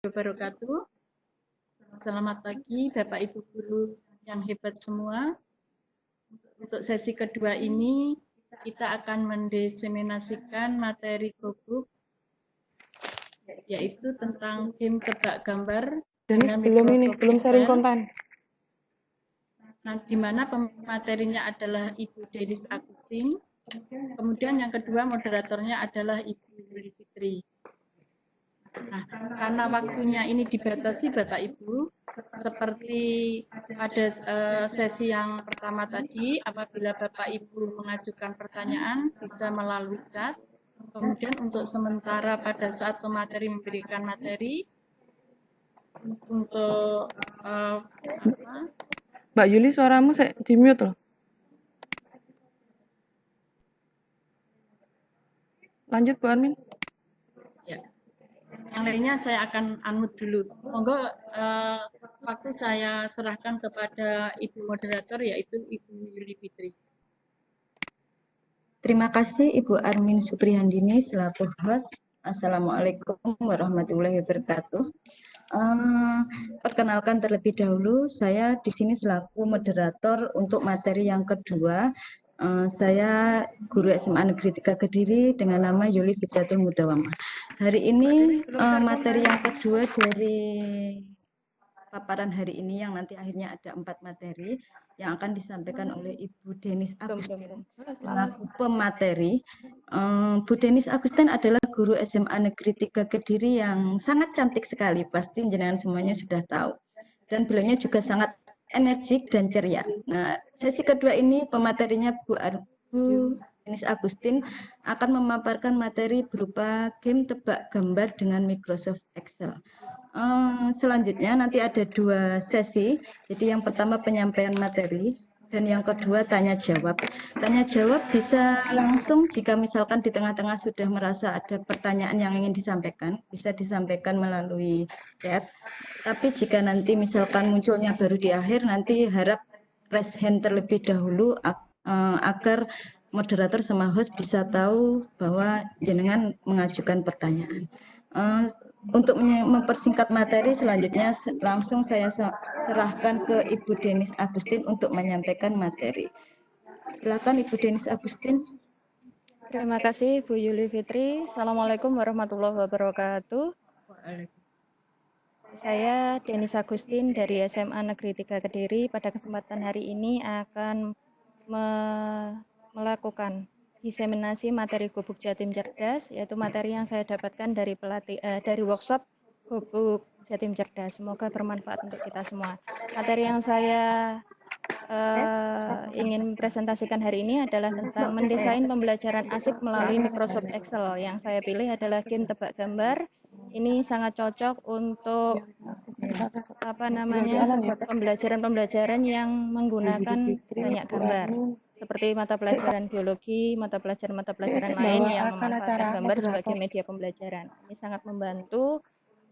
wabarakatuh. Selamat pagi Bapak Ibu guru yang hebat semua. Untuk sesi kedua ini kita akan mendiseminasikan materi gobuk yaitu tentang game tebak gambar dengan Microsoft belum sharing Excel. konten. Nah, di mana pematerinya adalah Ibu Denis Agustin. Kemudian yang kedua moderatornya adalah Ibu Yuli Fitri. Nah, karena waktunya ini dibatasi Bapak Ibu, seperti pada sesi yang pertama tadi, apabila Bapak Ibu mengajukan pertanyaan bisa melalui chat. Kemudian untuk sementara pada saat pemateri memberikan materi, untuk Mbak Yuli, suaramu di mute loh. Lanjut Bu Armin. ya, yang lainnya saya akan unmute dulu. Monggo waktu saya serahkan kepada Ibu moderator yaitu Ibu Yuli Fitri. Terima kasih Ibu Armin Suprihandini selaku host. Assalamualaikum warahmatullahi wabarakatuh. Perkenalkan terlebih dahulu, saya di sini selaku moderator untuk materi yang kedua. Saya guru SMA Negeri 3 Kediri dengan nama Yuli Fitratul Mudawamah. Hari ini materi yang kedua dari paparan hari ini yang nanti akhirnya ada 4 materi yang akan disampaikan oleh Ibu Denis Agustin selaku pemateri. Bu Denis Agustin adalah guru SMA Negeri 3 Kediri yang sangat cantik sekali, pasti jenengan semuanya sudah tahu. Dan beliaunya juga sangat energik dan ceria. Nah, sesi kedua ini pematerinya Bu Denis Agustin akan memaparkan materi berupa game tebak gambar dengan Microsoft Excel. Selanjutnya nanti ada 2 sesi. Jadi yang pertama penyampaian materi dan yang kedua tanya jawab. Tanya jawab bisa langsung jika misalkan di tengah-tengah sudah merasa ada pertanyaan yang ingin disampaikan, bisa disampaikan melalui chat. Tapi jika nanti misalkan munculnya baru di akhir, nanti harap raise hand terlebih dahulu agar moderator sama host bisa tahu bahwa jenengan mengajukan pertanyaan. Untuk mempersingkat materi, selanjutnya langsung saya serahkan ke Ibu Denis Agustin untuk menyampaikan materi. Silakan Ibu Denis Agustin. Terima kasih Bu Yuli Fitri. Assalamualaikum warahmatullahi wabarakatuh. Saya Denis Agustin dari SMA Negeri 3 Kediri. Pada kesempatan hari ini akan melakukan diseminasi materi gubuk Jatim Cerdas, yaitu materi yang saya dapatkan dari dari workshop gubuk Jatim Cerdas. Semoga bermanfaat untuk kita semua. Materi yang saya ingin presentasikan hari ini adalah tentang mendesain pembelajaran asik melalui Microsoft Excel. Yang saya pilih adalah game tebak gambar. Ini sangat cocok untuk pembelajaran yang menggunakan banyak gambar, seperti mata pelajaran biologi, mata pelajaran lain yang memanfaatkan gambar sebagai media pembelajaran. Ini sangat membantu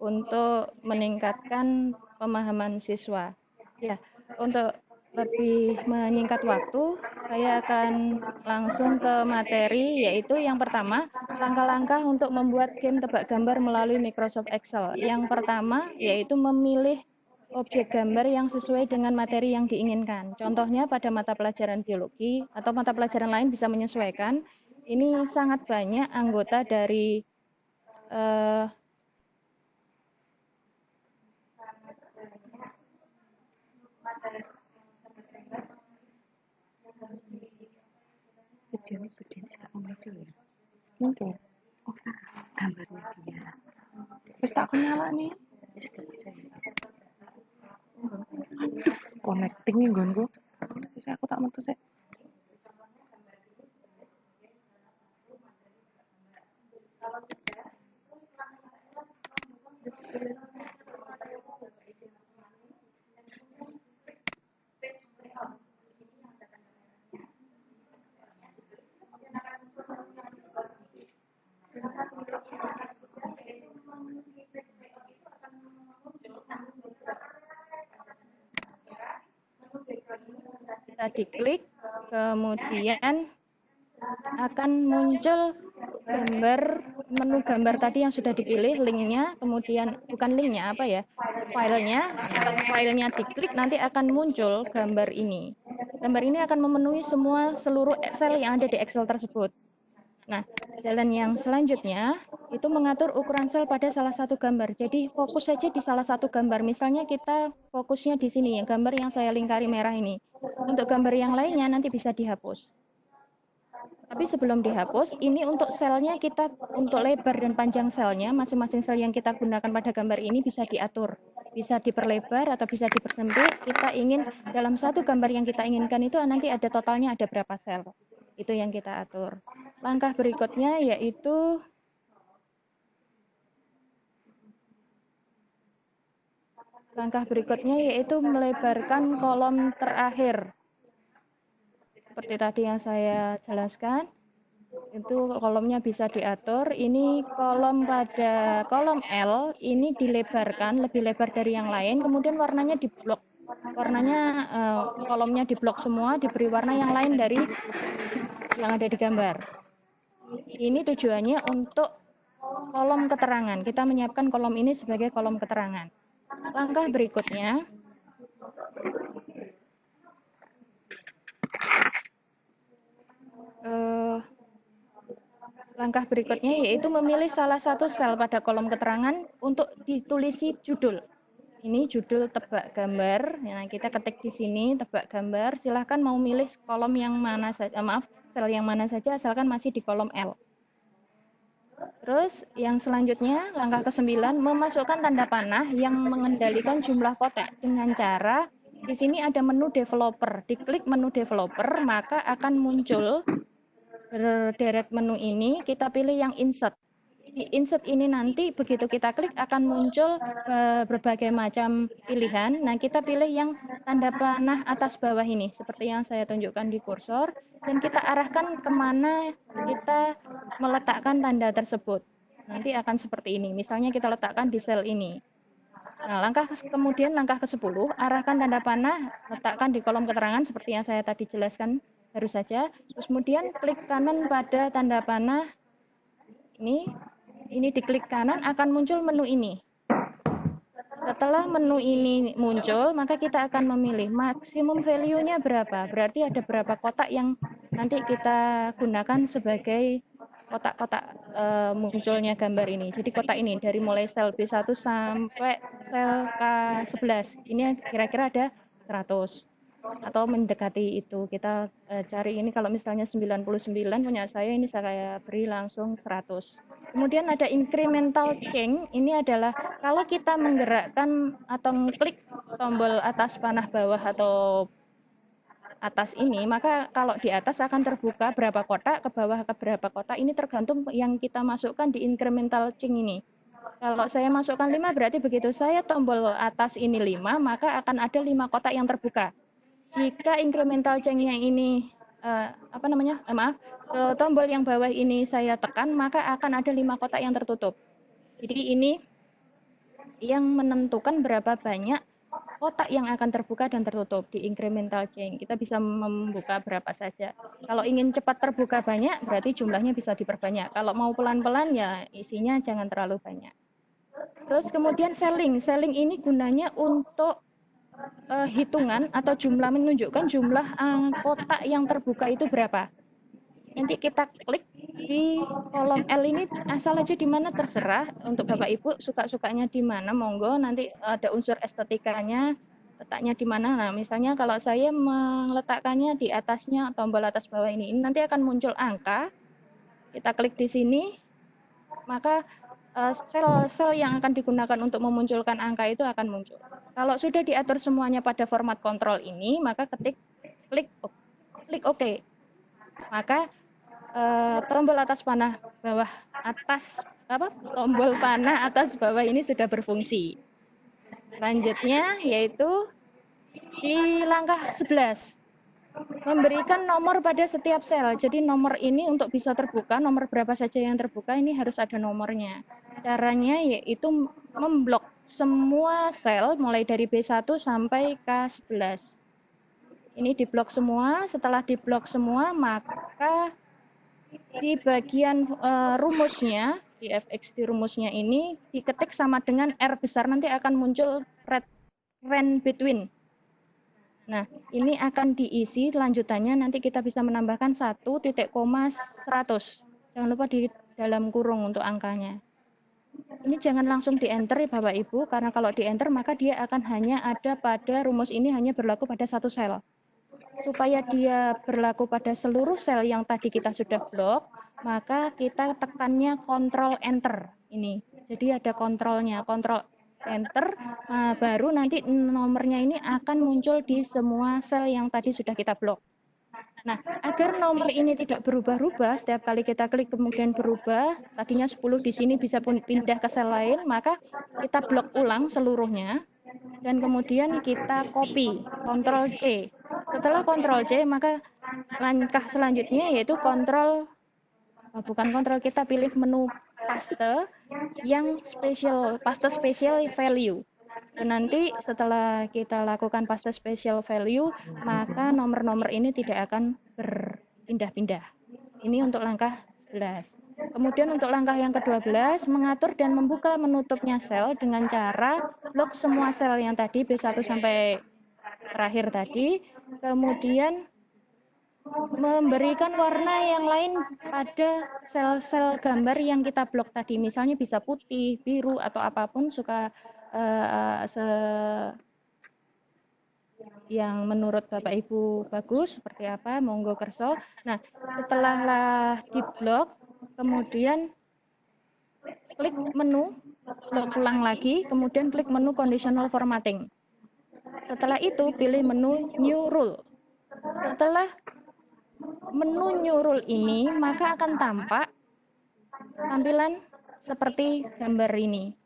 untuk meningkatkan pemahaman siswa. Ya, untuk lebih menyingkat waktu, saya akan langsung ke materi, yaitu yang pertama, langkah-langkah untuk membuat game tebak gambar melalui Microsoft Excel. Yang pertama, yaitu memilih objek gambar yang sesuai dengan materi yang diinginkan. Contohnya pada mata pelajaran biologi atau mata pelajaran lain bisa menyesuaikan. Ini sangat banyak anggota dari Mungkin. Oh, gambarnya dia. Wis tak nyala nih. Aduh, connecting nih nggonku. Wis aku tak metu sik. Bisa diklik, kemudian akan muncul gambar menu gambar tadi yang sudah dipilih, linknya, kemudian bukan linknya, apa ya, filenya diklik, nanti akan muncul gambar ini. Gambar ini akan memenuhi seluruh sel yang ada di Excel tersebut. Nah, jalan yang selanjutnya itu mengatur ukuran sel pada salah satu gambar. Jadi fokus saja di salah satu gambar. Misalnya kita fokusnya di sini, yang gambar yang saya lingkari merah ini. Untuk gambar yang lainnya nanti bisa dihapus. Tapi sebelum dihapus, ini untuk selnya kita, untuk lebar dan panjang selnya, masing-masing sel yang kita gunakan pada gambar ini bisa diatur. Bisa diperlebar atau bisa dipersempit. Kita ingin dalam satu gambar yang kita inginkan itu nanti ada totalnya ada berapa sel. Itu yang kita atur. Langkah berikutnya yaitu melebarkan kolom terakhir. Seperti tadi yang saya jelaskan, itu kolomnya bisa diatur. Ini kolom pada kolom L ini dilebarkan lebih lebar dari yang lain, kemudian warnanya diblok. Kolomnya diblok semua, diberi warna yang lain dari yang ada di gambar. Ini tujuannya untuk kolom keterangan. Kita menyiapkan kolom ini sebagai kolom keterangan. Langkah berikutnya yaitu memilih salah satu sel pada kolom keterangan untuk ditulisi judul. Ini judul tebak gambar. Nah, kita ketik di sini tebak gambar. Silahkan mau milih kolom yang mana saja, sel yang mana saja asalkan masih di kolom L. Terus yang selanjutnya, langkah ke-9, memasukkan tanda panah yang mengendalikan jumlah kotak dengan cara di sini ada menu developer. Diklik menu developer, maka akan muncul berderet menu ini. Kita pilih yang insert. Di insert ini nanti begitu kita klik akan muncul berbagai macam pilihan. Nah, kita pilih yang tanda panah atas bawah ini, seperti yang saya tunjukkan di kursor, dan kita arahkan kemana kita meletakkan tanda tersebut. Nanti akan seperti ini. Misalnya kita letakkan di sel ini. Nah, langkah ke-10, arahkan tanda panah, letakkan di kolom keterangan seperti yang saya tadi jelaskan baru saja. Terus kemudian klik kanan pada tanda panah ini diklik kanan akan muncul menu ini. Setelah menu ini muncul, maka kita akan memilih maksimum value-nya berapa. Berarti ada berapa kotak yang nanti kita gunakan sebagai kotak-kotak munculnya gambar ini. Jadi kotak ini dari mulai sel B1 sampai sel K11. Ini kira-kira ada 100 atau mendekati itu. Kita cari ini, kalau misalnya 99 punya saya, ini saya beri langsung 100. Kemudian ada incremental change. Ini adalah kalau kita menggerakkan atau mengklik tombol atas panah bawah atau atas ini, maka kalau di atas akan terbuka berapa kotak, ke bawah ke berapa kotak. Ini tergantung yang kita masukkan di incremental change ini. Kalau saya masukkan 5, berarti begitu saya tombol atas ini 5, maka akan ada 5 kotak yang terbuka. Jika incremental change yang ini tombol yang bawah ini saya tekan, maka akan ada 5 kotak yang tertutup. Jadi ini yang menentukan berapa banyak kotak yang akan terbuka dan tertutup di incremental change. Kita bisa membuka berapa saja. Kalau ingin cepat terbuka banyak, berarti jumlahnya bisa diperbanyak. Kalau mau pelan-pelan, ya isinya jangan terlalu banyak. Terus kemudian selling. Selling ini gunanya untuk hitungan atau jumlah, menunjukkan jumlah kotak yang terbuka itu berapa. Nanti kita klik di kolom L ini, asal aja di mana terserah. Untuk Bapak Ibu suka-sukanya di mana, monggo. Nanti ada unsur estetikanya, letaknya di mana. Nah, misalnya kalau saya meletakkannya di atasnya, tombol atas bawah ini nanti akan muncul angka. Kita klik di sini, maka sel-sel yang akan digunakan untuk memunculkan angka itu akan muncul. Kalau sudah diatur semuanya pada format kontrol ini, maka klik OK. Maka tombol atas panah bawah tombol panah atas bawah ini sudah berfungsi. Selanjutnya yaitu di langkah 11. Memberikan nomor pada setiap sel. Jadi nomor ini untuk bisa terbuka, nomor berapa saja yang terbuka ini harus ada nomornya. Caranya yaitu memblok semua sel mulai dari B1 sampai K11. Ini diblok semua. Setelah diblok semua, maka di bagian rumusnya di fx di rumusnya ini diketik sama dengan R besar, nanti akan muncul range between. Nah, ini akan diisi lanjutannya, nanti kita bisa menambahkan 1 titik koma 100. Jangan lupa di dalam kurung untuk angkanya. Ini jangan langsung di-enter ya Bapak Ibu, karena kalau di-enter maka dia akan hanya ada pada rumus ini hanya berlaku pada satu sel. Supaya dia berlaku pada seluruh sel yang tadi kita sudah blok, maka kita tekannya Ctrl Enter ini. Jadi ada kontrolnya, Ctrl Enter, baru nanti nomornya ini akan muncul di semua sel yang tadi sudah kita blok. Nah, agar nomor ini tidak berubah-ubah, setiap kali kita klik kemudian berubah, tadinya 10 di sini bisa pun pindah ke sel lain, maka kita blok ulang seluruhnya, dan kemudian kita copy, Ctrl C. Setelah Ctrl C, maka langkah selanjutnya yaitu kita pilih menu paste yang paste special value. Dan nanti setelah kita lakukan paste special value, maka nomor-nomor ini tidak akan berpindah-pindah. Ini untuk langkah 11. Kemudian untuk langkah yang ke-12, mengatur dan membuka menutupnya sel dengan cara blok semua sel yang tadi B1 sampai terakhir tadi, kemudian memberikan warna yang lain pada sel-sel gambar yang kita blok tadi, misalnya bisa putih, biru, atau apapun suka yang menurut Bapak Ibu bagus, seperti apa, monggo kerso. Nah, setelah diblok, kemudian klik menu, blok ulang lagi, kemudian klik menu conditional formatting. Setelah itu, pilih menu new rule. Setelah menu new rule ini, maka akan tampak tampilan seperti gambar ini.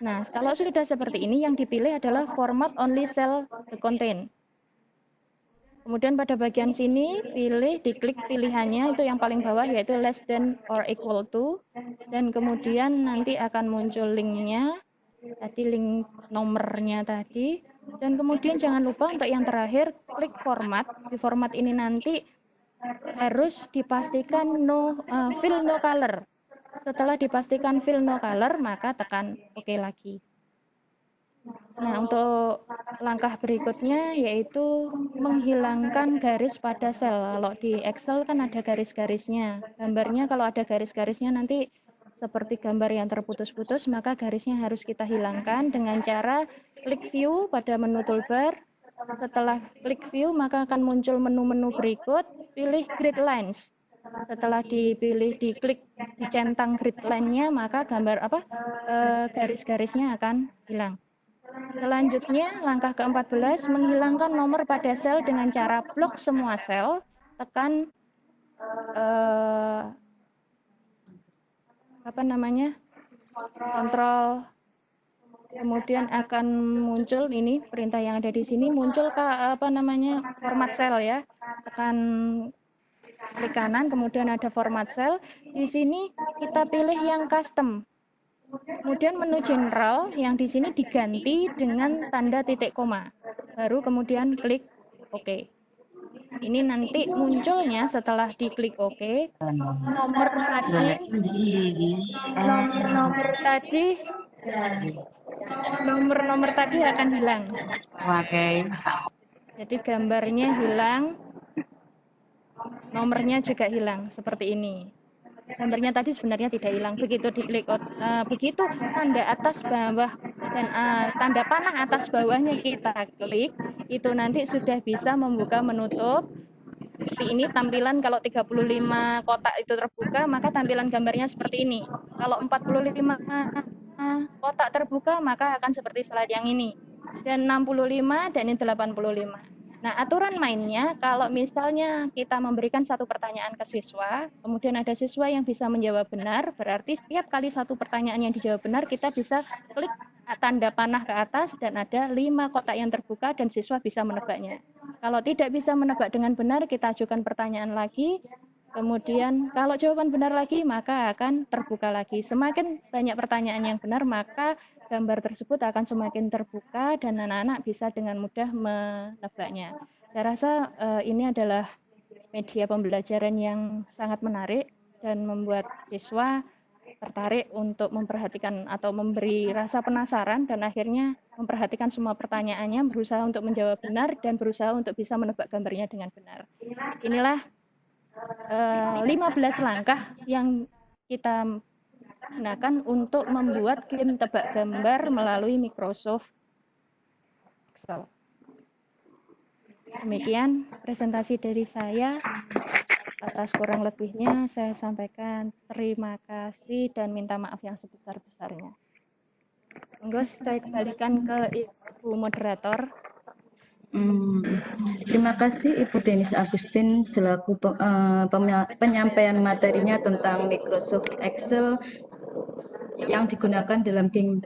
Nah, kalau sudah seperti ini, yang dipilih adalah format only cell the content. Kemudian pada bagian sini, diklik pilihannya, itu yang paling bawah, yaitu less than or equal to. Dan kemudian nanti akan muncul linknya, tadi link nomornya tadi. Dan kemudian jangan lupa untuk yang terakhir, klik format. Di format ini nanti harus dipastikan fill no color. Setelah dipastikan fill no color, maka tekan OK lagi. Nah, untuk langkah berikutnya yaitu menghilangkan garis pada sel. Kalau di Excel kan ada garis-garisnya. Gambarnya kalau ada garis-garisnya nanti seperti gambar yang terputus-putus, maka garisnya harus kita hilangkan dengan cara klik view pada menu toolbar. Setelah klik view, maka akan muncul menu-menu berikut, pilih grid lines. Setelah diklik, dicentang grid line-nya, maka garis-garisnya akan hilang. Selanjutnya, langkah ke-14, menghilangkan nomor pada sel dengan cara blok semua sel, tekan kontrol, kemudian akan muncul ini perintah yang ada di sini, muncul format sel ya, tekan klik kanan, kemudian ada format sel. Di sini kita pilih yang custom. Kemudian menu general yang di sini diganti dengan tanda titik koma. Baru kemudian klik OK. Ini nanti munculnya setelah diklik OK, nomor tadi akan hilang. Oke. Jadi gambarnya hilang, nomornya juga hilang seperti ini. Gambarnya tadi sebenarnya tidak hilang, begitu diklik begitu tanda atas bawah dan tanda panah atas bawahnya kita klik, itu nanti sudah bisa membuka menutup. Seperti ini tampilan kalau 35 kotak itu terbuka, maka tampilan gambarnya seperti ini. Kalau 45 kotak terbuka, maka akan seperti slide yang ini. Dan 65 dan ini 85. Nah, aturan mainnya, kalau misalnya kita memberikan satu pertanyaan ke siswa, kemudian ada siswa yang bisa menjawab benar, berarti setiap kali satu pertanyaan yang dijawab benar, kita bisa klik tanda panah ke atas dan ada 5 kotak yang terbuka dan siswa bisa menebaknya. Kalau tidak bisa menebak dengan benar, kita ajukan pertanyaan lagi, kemudian kalau jawaban benar lagi, maka akan terbuka lagi. Semakin banyak pertanyaan yang benar, maka gambar tersebut akan semakin terbuka dan anak-anak bisa dengan mudah menebaknya. Saya rasa ini adalah media pembelajaran yang sangat menarik dan membuat siswa tertarik untuk memperhatikan atau memberi rasa penasaran dan akhirnya memperhatikan semua pertanyaannya, berusaha untuk menjawab benar dan berusaha untuk bisa menebak gambarnya dengan benar. Inilah 15 langkah yang kita gunakan untuk membuat game tebak gambar melalui Microsoft Excel. Demikian presentasi dari saya. Atas kurang lebihnya saya sampaikan terima kasih dan minta maaf yang sebesar-besarnya. Monggo saya kembalikan ke Ibu Moderator. Terima kasih Ibu Denis Agustin selaku penyampaian materinya tentang Microsoft Excel yang digunakan dalam game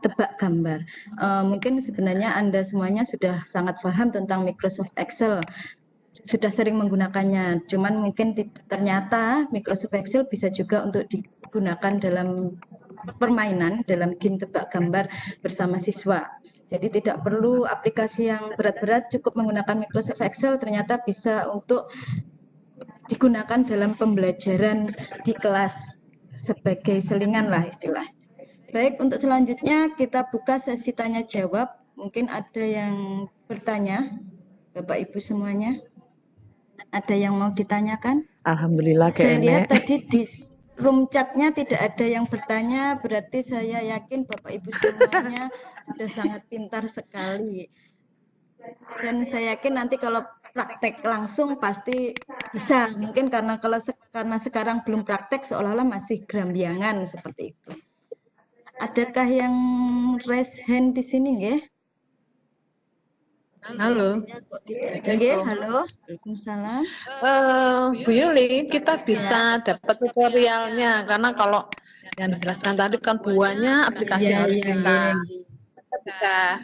tebak gambar. Mungkin sebenarnya Anda semuanya sudah sangat paham tentang Microsoft Excel, sudah sering menggunakannya. Cuman mungkin ternyata Microsoft Excel bisa juga untuk digunakan dalam permainan, dalam game tebak gambar bersama siswa. Jadi tidak perlu aplikasi yang berat-berat, cukup menggunakan Microsoft Excel ternyata bisa untuk digunakan dalam pembelajaran di kelas sebagai selingan lah istilah. Baik, untuk selanjutnya kita buka sesi tanya jawab. Mungkin ada yang bertanya, Bapak Ibu semuanya. Ada yang mau ditanyakan? Alhamdulillah Saya lihat kayaknya. tadi di room chat-nya tidak ada yang bertanya, berarti saya yakin Bapak Ibu semuanya sudah sangat pintar sekali. Dan saya yakin nanti kalau praktek langsung pasti bisa. Mungkin karena sekarang belum praktek seolah-olah masih gerambiangan seperti itu. Adakah yang raise hand di sini nggih? Halo. Nggih, halo. Waalaikumsalam. Bu Yuli, kita bisa dapat tutorialnya karena kalau yang dijelaskan tadi kan buahnya aplikasi yang harus kita bisa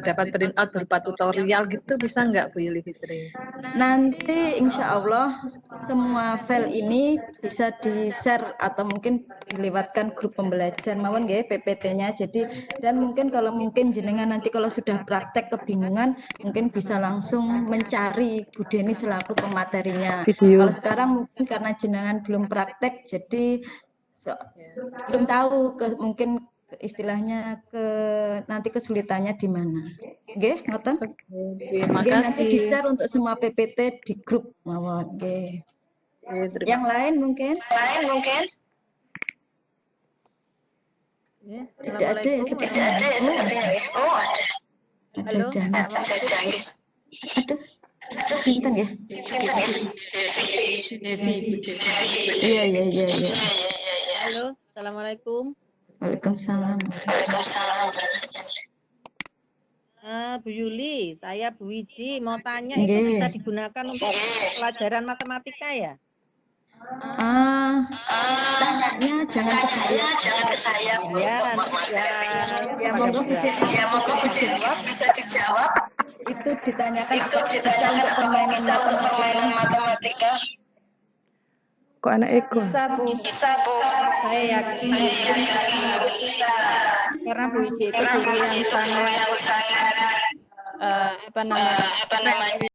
dapat print out berupa tutorial gitu, bisa nggak Bu Yuli Fitri? Nanti insya Allah semua file ini bisa di-share atau mungkin dilewatkan grup pembelajaran mawon nggih PPT-nya. Jadi dan mungkin kalau jenengan nanti kalau sudah praktek kebingungan mungkin bisa langsung mencari Bu Deni selaku pematerinya. Kalau sekarang mungkin karena jenengan belum praktek jadi belum tahu mungkin istilahnya nanti kesulitannya di mana. Nggih, ngoten? Terima Nanti kasih. di-share untuk semua PPT di grup mawon nggih. Yang lain mungkin? Tidak ada ya sepertinya. Oh, ada. Halo. Aduh. Sinten ya? Iya. Halo, assalamualaikum. Waalaikumsalam. Bu Yuli, saya Bu Wiji mau tanya itu bisa digunakan untuk pelajaran matematika ya? Tanyanya jangan ke saya. Ya, monggo bisa dijawab. Itu ditanyakan untuk permainan matematika. Kok anak Eko? Bisa Bu. Saya yakin karena Bu Wiji itu guru yang sangat apa namanya